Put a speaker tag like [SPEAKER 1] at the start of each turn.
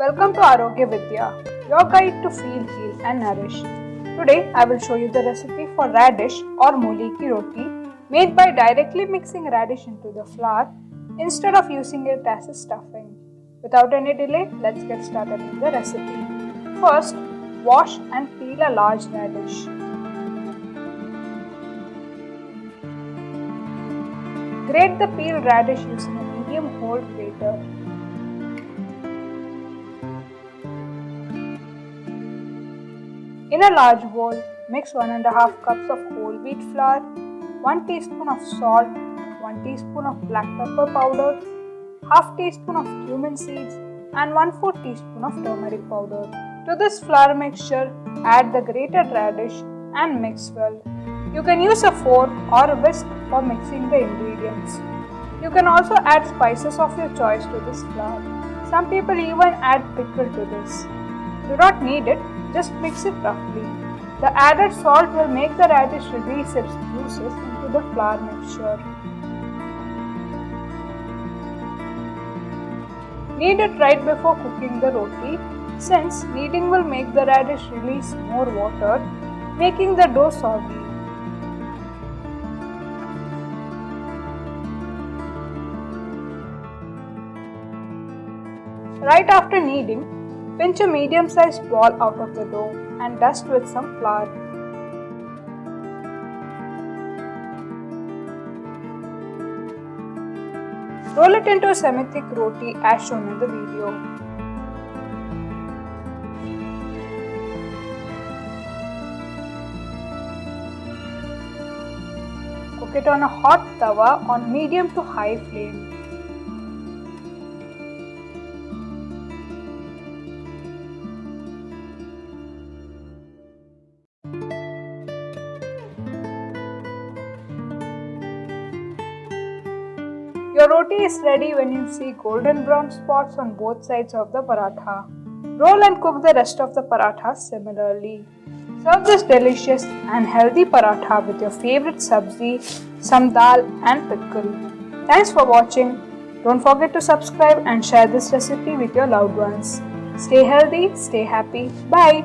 [SPEAKER 1] Welcome to Arogya Vidhya, your guide to feel, heal and nourish. Today I will show you the recipe for radish or mooli ki roti made by directly mixing radish into the flour instead of using it as a stuffing. Without any delay, let's get started with the recipe. First, wash and peel a large radish. Grate the peeled radish using a medium hole grater. In a large bowl, mix 1.5 cups of whole wheat flour, 1 teaspoon of salt, 1 teaspoon of black pepper powder, half teaspoon of cumin seeds and 1/4 teaspoon of turmeric powder. To this flour mixture, add the grated radish and mix well. You can use a fork or a whisk for mixing the ingredients. You can also add spices of your choice to this flour. Some people even add pickle to this. Do not need it, just mix it roughly. The added salt will make the radish release its juices into the flour mixture. Knead it right before cooking the roti, since kneading will make the radish release more water, making the dough soggy. Right after kneading, pinch a medium-sized ball out of the dough and dust with some flour. Roll it into a semi-thick roti as shown in the video. Cook it on a hot tawa on medium to high flame. Your roti is ready when you see golden brown spots on both sides of the paratha. Roll and cook the rest of the parathas similarly. Serve this delicious and healthy paratha with your favorite sabzi, some dal and pickle. Thanks for watching. Don't forget to subscribe and share this recipe with your loved ones. Stay healthy, stay happy. Bye.